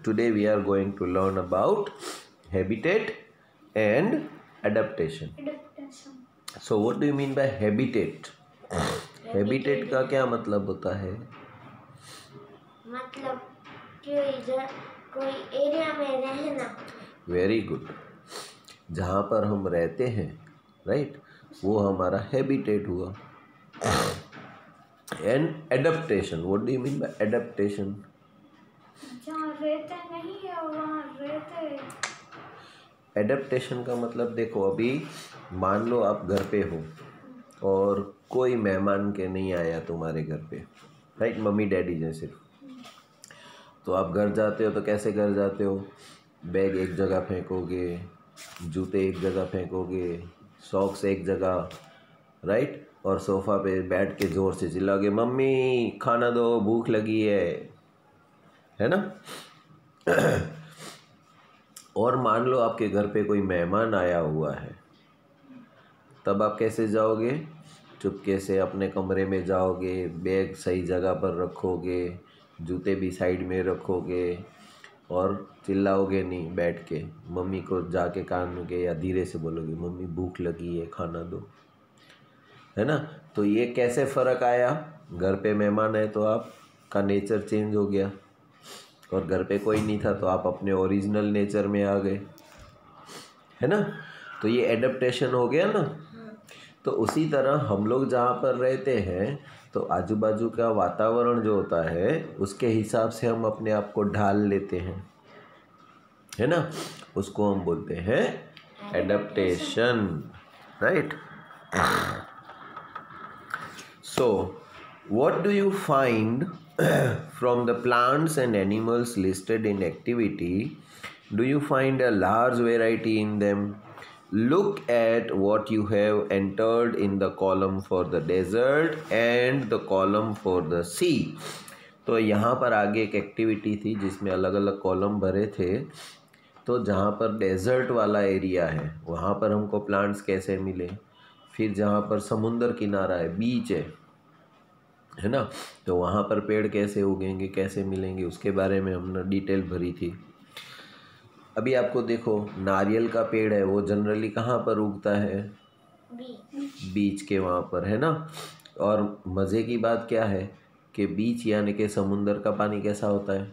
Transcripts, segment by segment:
Today we are going to learn about habitat and adaptation. So what do you mean by habitat? Habitat का क्या मतलब होता है? मतलब कोई एरिया में रहना. Very good. जहाँ पर हम रहते हैं, राइट, वो हमारा हैबिटेट हुआ. And adaptation. What do you mean by adaptation? जहाँ रहते नहीं है वहाँ रहते. एडेप्टेशन का मतलब देखो, अभी मान लो आप घर पे हो और कोई मेहमान के नहीं आया तुम्हारे घर पे, राइट, मम्मी डैडी जैसे. तो आप घर जाते हो तो कैसे घर जाते हो? बैग एक जगह फेंकोगे, जूते एक जगह फेंकोगे, सॉक्स एक जगह, राइट, और सोफ़ा पे बैठ के ज़ोर से चिल्लाओगे, मम्मी खाना दो, भूख लगी है ना. और मान लो आपके घर पे कोई मेहमान आया हुआ है, तब आप कैसे जाओगे? चुपके से अपने कमरे में जाओगे, बैग सही जगह पर रखोगे, जूते भी साइड में रखोगे और चिल्लाओगे नहीं, बैठ के मम्मी को जाके कान के या धीरे से बोलोगे, मम्मी भूख लगी है, खाना दो, है ना. तो ये कैसे फ़र्क आया? घर पे मेहमान है तो आपका नेचर चेंज हो गया, और घर पे कोई नहीं था तो आप अपने ओरिजिनल नेचर में आ गए, है ना. तो ये एडेप्टेशन हो गया ना. तो उसी तरह हम लोग जहाँ पर रहते हैं तो आजू बाजू का वातावरण जो होता है उसके हिसाब से हम अपने आप को ढाल लेते हैं, है ना. उसको हम बोलते हैं adaptation, right. So, what do you find from the plants and animals listed in activity? Do you find a large variety in them? Look at what you have entered in the column for the desert and the column for the sea. तो यहाँ पर आगे एक activity थी जिसमें अलग अलग column भरे थे. तो जहाँ पर डेजर्ट वाला एरिया है वहाँ पर हमको प्लांट्स कैसे मिले, फिर जहाँ पर समुंदर किनारा है, बीच है ना, तो वहाँ पर पेड़ कैसे उगेंगे, कैसे मिलेंगे, उसके बारे में हमने डिटेल भरी थी. अभी आपको देखो, नारियल का पेड़ है वो जनरली कहाँ पर उगता है? बीच के वहाँ पर, है ना. और मज़े की बात क्या है कि बीच यानी कि समुंदर का पानी कैसा होता है?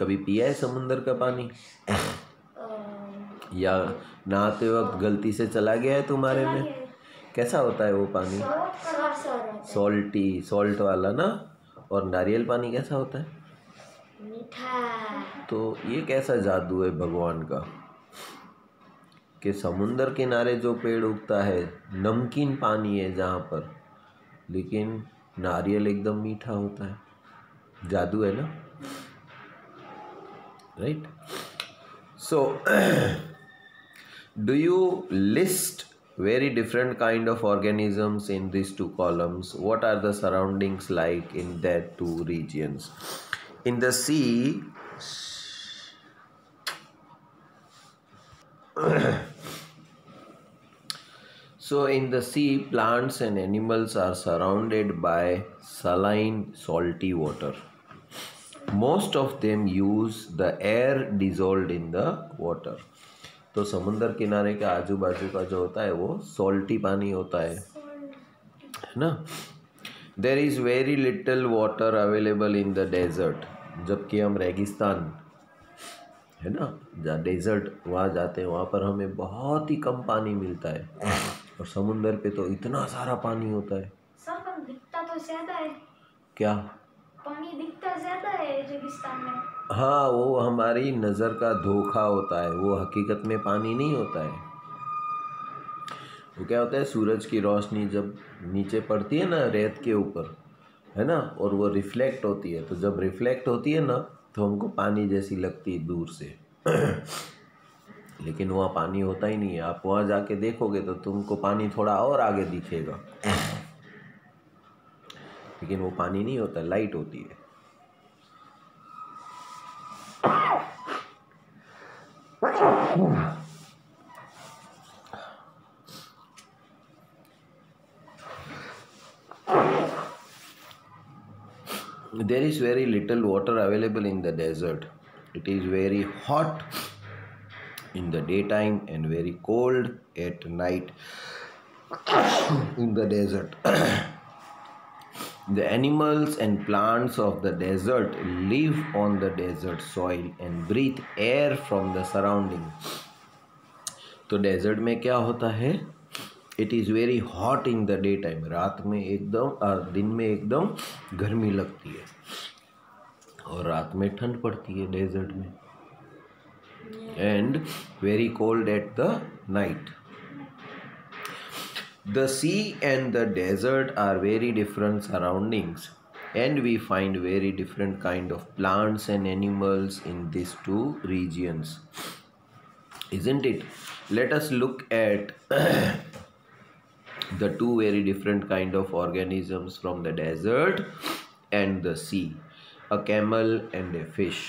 कभी पिया है समुंदर का पानी? या नहाते वक्त गलती से चला गया है तुम्हारे में? कैसा होता है वो पानी? सॉल्टी, सॉल्ट वाला ना. और नारियल पानी कैसा होता है? मीठा. तो ये कैसा जादू है भगवान का कि समुंदर किनारे जो पेड़ उगता है नमकीन पानी है जहाँ पर, लेकिन नारियल एकदम मीठा होता है. जादू है ना, right. So do you list very different kind of organisms in these two columns? What are the surroundings like in that two regions? In the sea, so in the sea, plants and animals are surrounded by saline salty water. Most of them use the air dissolved in the water. तो समुंदर किनारे के आजू बाजू का जो होता है वो सॉल्टी पानी होता है ना. There is very little water available in the desert. जबकि हम रेगिस्तान, है ना, जहाँ डेजर्ट वहाँ जाते हैं वहाँ पर हमें बहुत ही कम पानी मिलता है, और समुंदर पे तो इतना सारा पानी होता है. सर पर दिखता तो ज़्यादा है. क्या पानी दिखता ज़्यादा है रेगिस्तान में? हाँ, वो हमारी नज़र का धोखा होता है, वो हकीकत में पानी नहीं होता है. वो क्या होता है, सूरज की रोशनी जब नीचे पड़ती है ना रेत के ऊपर, है ना, और वो रिफ्लेक्ट होती है, तो जब रिफ्लेक्ट होती है ना तो हमको पानी जैसी लगती है दूर से. लेकिन वहाँ पानी होता ही नहीं है. आप वहाँ जाके देखोगे तो तुमको पानी थोड़ा और आगे दिखेगा, लेकिन वो पानी नहीं होता, लाइट होती है. there is very little water available in the desert. It is very hot in the daytime and very cold at night in the desert. The animals and plants of the desert live on the desert soil and breathe air from the surrounding. तो desert में क्या होता है? It is very hot in the day time, रात में एकदम और दिन में एकदम गर्मी लगती है, और रात में ठंड पड़ती है डेजर्ट में, and very cold at the night. The sea and the desert are very different surroundings, and we find very different kind of plants and animals in these two regions, isn't it? Let us look at the two very different kind of organisms from the desert and the sea, a camel and a fish.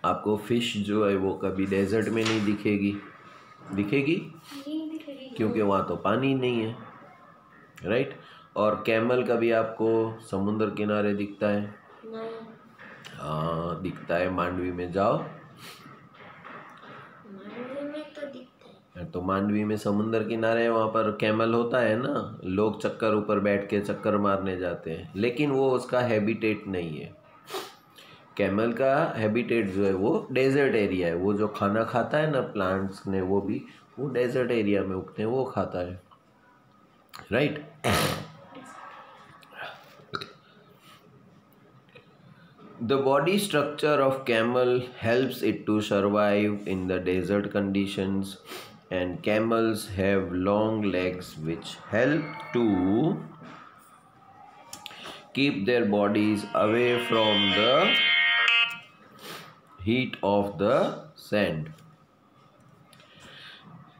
आपको fish जो है वो कभी desert में नहीं दिखेगी, दिखेगी क्योंकि वहाँ तो पानी नहीं है, राइट? और कैमल कभी आपको समुद्र किनारे दिखता है? नहीं. हाँ दिखता है, मांडवी में जाओ, मांडवी में तो दिखता है. तो मांडवी में समुद्र किनारे वहाँ पर कैमल होता है ना, लोग चक्कर ऊपर बैठ के चक्कर मारने जाते हैं, लेकिन वो उसका हैबिटेट नहीं है. कैमल का हैबिटेट जो है वो डेजर्ट एरिया है. वो जो खाना खाता है ना प्लांट्स ने, वो भी वो डेजर्ट एरिया में उगते हैं, वो खाता है, right? The body structure of camel helps it to survive in the desert conditions, and camels have long legs which help to keep their bodies away from the heat of the sand.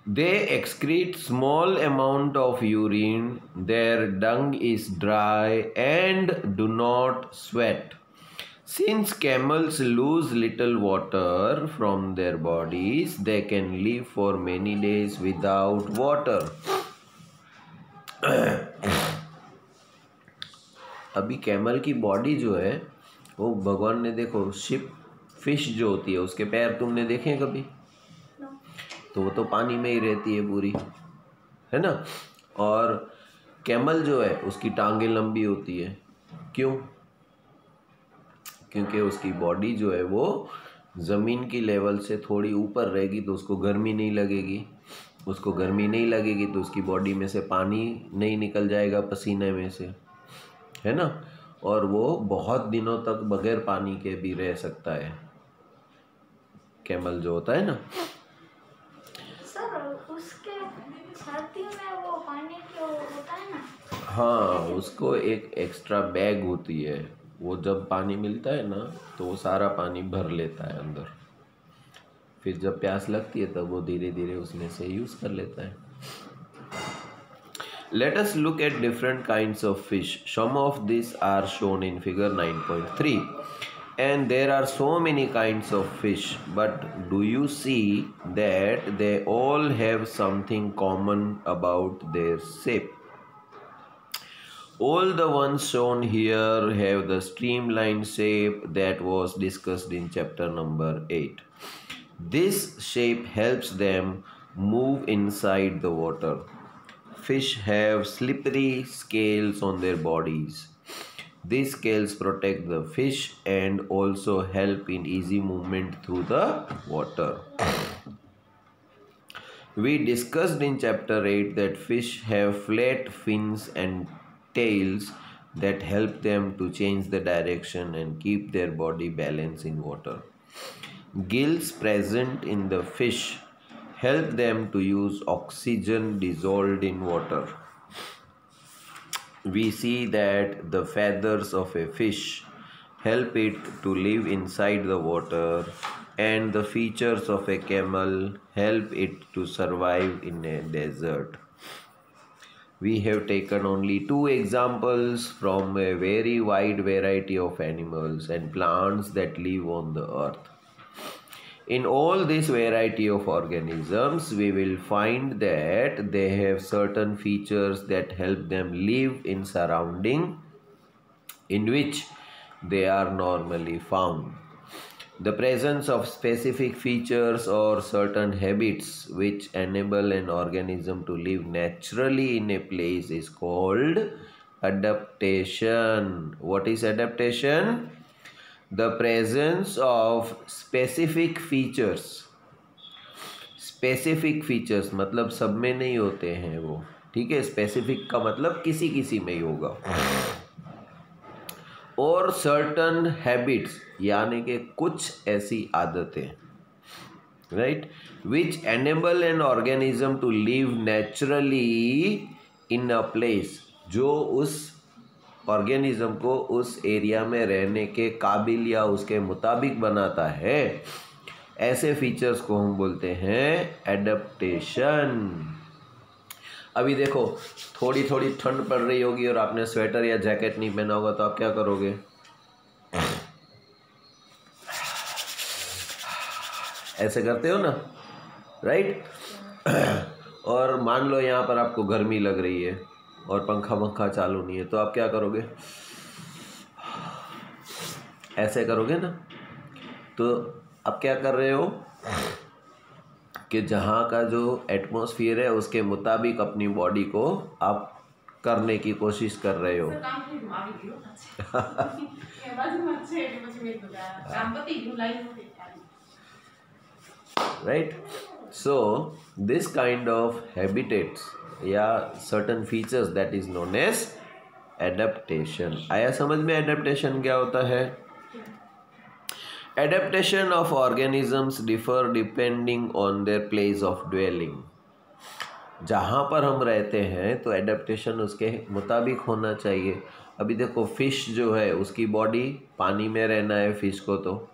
They excrete small amount of urine. Their dung is dry and do not sweat. Since camels lose little water from their bodies, they can live for many days without water. अभी camel की body जो है वो भगवान ने, देखो ship fish जो होती है उसके पैर तुमने देखे हैं कभी? तो वो तो पानी में ही रहती है पूरी, है ना? और कैमल जो है उसकी टांगें लंबी होती है. क्यों? क्योंकि उसकी बॉडी जो है वो ज़मीन की लेवल से थोड़ी ऊपर रहेगी तो उसको गर्मी नहीं लगेगी. उसको गर्मी नहीं लगेगी तो उसकी बॉडी में से पानी नहीं निकल जाएगा पसीने में से, है ना? और वो बहुत दिनों तक बगैर पानी के भी रह सकता है, कैमल जो होता है ना. सर उसके छाती में वो पानी क्यों होता है ना? हाँ, उसको एक एक्स्ट्रा बैग होती है, वो जब पानी मिलता है ना तो वो सारा पानी भर लेता है अंदर, फिर जब प्यास लगती है तब वो धीरे धीरे उसमें से यूज़ कर लेता है. Let us look at different kinds of fish. Some of these are shown in figure 9.3. And there are so many kinds of fish, but do you see that they all have something common about their shape? All the ones shown here have the streamlined shape that was discussed in chapter number 8. This shape helps them move inside the water. Fish have slippery scales on their bodies. These scales protect the fish and also help in easy movement through the water. We discussed in chapter 8 that fish have flat fins and tails that help them to change the direction and keep their body balanced in water. Gills present in the fish help them to use oxygen dissolved in water. We see that the feathers of a fish help it to live inside the water, and the features of a camel help it to survive in a desert. We have taken only 2 examples from a very wide variety of animals and plants that live on the earth. In all this variety of organisms, we will find that they have certain features that help them live in surrounding in which they are normally found. The presence of specific features or certain habits which enable an organism to live naturally in a place is called adaptation. What is adaptation? The presence of specific features. Specific features मतलब सब में नहीं होते हैं वो, ठीक है। Specific का मतलब किसी किसी में ही होगा। और सर्टन हैबिट्स यानी कि कुछ ऐसी आदतें, right, which enable an organism to live naturally in a place, जो उस ऑर्गेनिज्म को उस एरिया में रहने के काबिल या उसके मुताबिक बनाता है। ऐसे फीचर्स को हम बोलते हैं एडेप्टेशन। अभी देखो थोड़ी थोड़ी ठंड पड़ रही होगी और आपने स्वेटर या जैकेट नहीं पहना होगा, तो आप क्या करोगे? ऐसे करते हो ना, राइट? और मान लो यहाँ पर आपको गर्मी लग रही है और पंखा चालू नहीं है, तो आप क्या करोगे? ऐसे करोगे ना। तो अब क्या कर रहे हो कि जहाँ का जो एटमॉस्फेयर है उसके मुताबिक अपनी बॉडी को आप करने की कोशिश कर रहे हो। Right, so this kind of habitats या certain features that is known as adaptation. आया समझ में एडेप्टेशन क्या होता है? Adaptation of organisms differ depending on their place of dwelling. जहाँ पर हम रहते हैं तो एडेप्टेशन उसके मुताबिक होना चाहिए। अभी देखो फिश जो है उसकी बॉडी पानी में रहना है फिश को, तो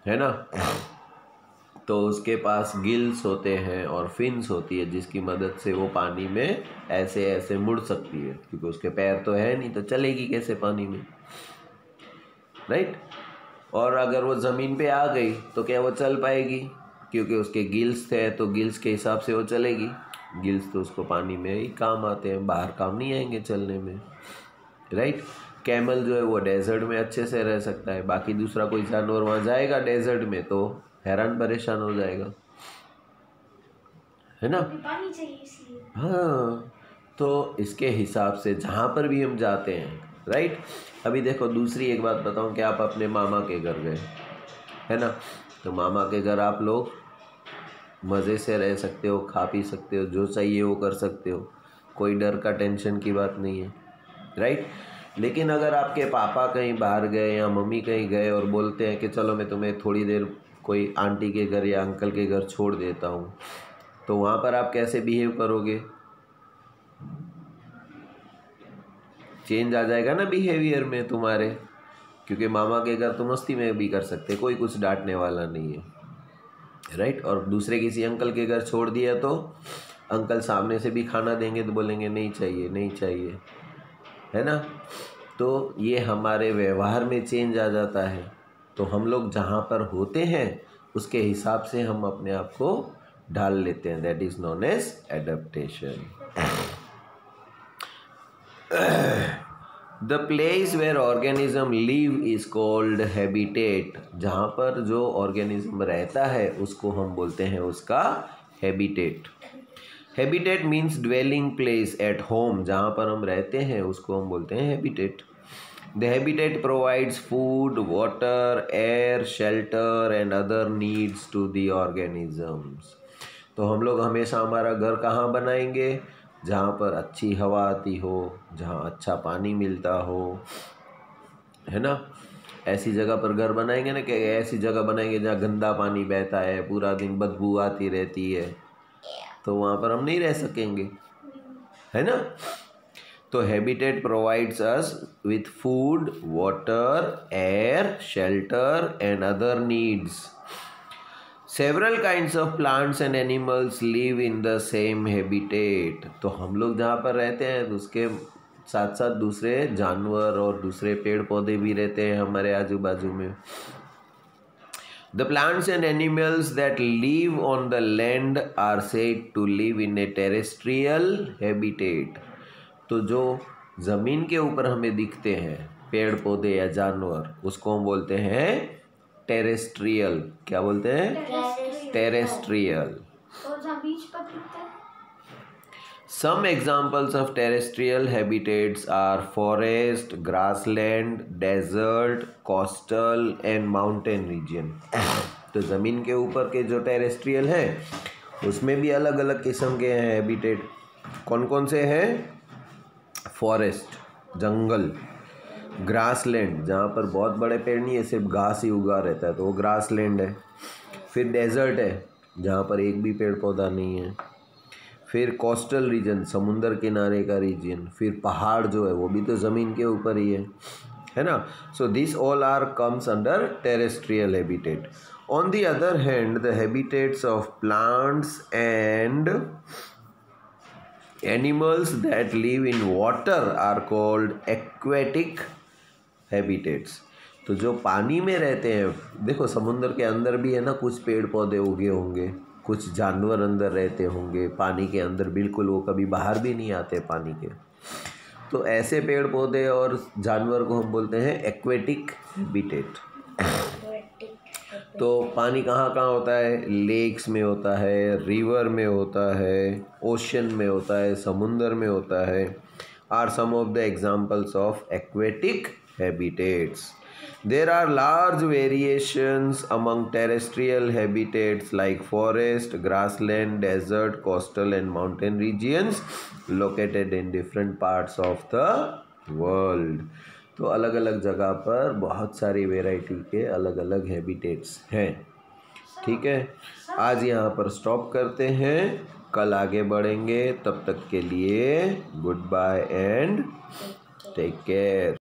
है ना, तो उसके पास गिल्स होते हैं और फिन्स होती है जिसकी मदद से वो पानी में ऐसे ऐसे मुड़ सकती है, क्योंकि उसके पैर तो है नहीं तो चलेगी कैसे पानी में, राइट? और अगर वो ज़मीन पे आ गई तो क्या वो चल पाएगी? क्योंकि उसके गिल्स थे तो गिल्स के हिसाब से वो चलेगी। गिल्स तो उसको पानी में ही काम आते हैं, बाहर काम नहीं आएंगे चलने में, राइट? कैमल जो है वो डेजर्ट में अच्छे से रह सकता है, बाकी दूसरा कोई जानवर वहाँ जाएगा डेजर्ट में तो हैरान परेशान हो जाएगा, है ना? पानी चाहिए इसलिए। हाँ, तो इसके हिसाब से जहाँ पर भी हम जाते हैं, राइट? अभी देखो दूसरी एक बात बताऊं कि आप अपने मामा के घर गए, है ना, तो मामा के घर आप लोग मज़े से रह सकते हो, खा पी सकते हो, जो चाहिए वो कर सकते हो, कोई डर का टेंशन की बात नहीं है, राइट? लेकिन अगर आपके पापा कहीं बाहर गए या मम्मी कहीं गए और बोलते हैं कि चलो मैं तुम्हें थोड़ी देर कोई आंटी के घर या अंकल के घर छोड़ देता हूँ, तो वहाँ पर आप कैसे बिहेव करोगे? चेंज आ जाएगा ना बिहेवियर में तुम्हारे, क्योंकि मामा के घर तो मस्ती में भी कर सकते, कोई कुछ डांटने वाला नहीं है, राइट? और दूसरे किसी अंकल के घर छोड़ दिया तो अंकल सामने से भी खाना देंगे तो बोलेंगे नहीं चाहिए नहीं चाहिए, है ना? तो ये हमारे व्यवहार में चेंज आ जाता है। तो हम लोग जहाँ पर होते हैं उसके हिसाब से हम अपने आप को ढाल लेते हैं, that is known as adaptation. The place where organism live is called habitat. जहाँ पर जो ऑर्गेनिज्म रहता है उसको हम बोलते हैं उसका habitat. Habitat means dwelling place at home, जहाँ पर हम रहते हैं उसको हम बोलते हैं habitat. The habitat provides food, water, air, shelter and other needs to the organisms. तो हम लोग हमेशा हमारा घर कहाँ बनाएंगे? जहाँ पर अच्छी हवा आती हो, जहाँ अच्छा पानी मिलता हो, है ना? ऐसी जगह पर घर बनाएंगे ना, कि ऐसी जगह बनाएंगे जहाँ गंदा पानी बहता है, पूरा दिन बदबू आती रहती है, तो वहाँ पर हम नहीं रह सकेंगे, है ना? तो habitat provides us with food, water, air, shelter and other needs. Several kinds of plants and animals live in the same habitat. तो हम लोग जहाँ पर रहते हैं तो उसके साथ साथ दूसरे जानवर और दूसरे पेड़ पौधे भी रहते हैं हमारे आजू बाजू में। The plants and animals that live on the land are said to live in a terrestrial habitat. तो जो ज़मीन के ऊपर हमें दिखते हैं पेड़ पौधे या जानवर, उसको हम बोलते हैं टेरेस्ट्रियल। क्या बोलते हैं? टेरेस्ट्रियल। और जहाँ बीच पर दिखता है? Some examples of terrestrial habitats are forest, grassland, desert, coastal and mountain region. तो ज़मीन के ऊपर के जो टेरेस्ट्रियल हैं उसमें भी अलग अलग किस्म के हैं हैबिटेट। कौन कौन से हैं? फॉरेस्ट, जंगल, ग्रासलैंड जहाँ पर बहुत बड़े पेड़ नहीं है, सिर्फ घास ही उगा रहता है तो वो ग्रासलैंड है। फिर डेजर्ट है जहाँ पर एक भी पेड़ पौधा नहीं है। फिर कोस्टल रीजन, समुंदर किनारे का रीजन। फिर पहाड़ जो है वो भी तो ज़मीन के ऊपर ही है ना। So this all are comes under terrestrial habitat. On the other hand the habitats of plants and animals that live in water are called aquatic habitats. तो जो पानी में रहते हैं, देखो समुद्र के अंदर भी है ना कुछ पेड़ पौधे उगे होंगे, कुछ जानवर अंदर रहते होंगे पानी के अंदर, बिल्कुल वो कभी बाहर भी नहीं आते पानी के। तो ऐसे पेड़ पौधे और जानवर को हम बोलते हैं एक्वेटिक हैबिटेट। तो पानी कहाँ कहाँ होता है? लेक्स में होता है, रिवर में होता है, ओशन में होता है, समुंदर में होता है। Are some of the examples of aquatic habitats. There are large variations among terrestrial habitats like forest, grassland, desert, coastal and mountain regions located in different parts of the world. तो अलग अलग जगह पर बहुत सारी वेराइटी के अलग अलग हैबिटेट्स हैं। ठीक है, आज यहाँ पर स्टॉप करते हैं, कल आगे बढ़ेंगे। तब तक के लिए good bye and take care.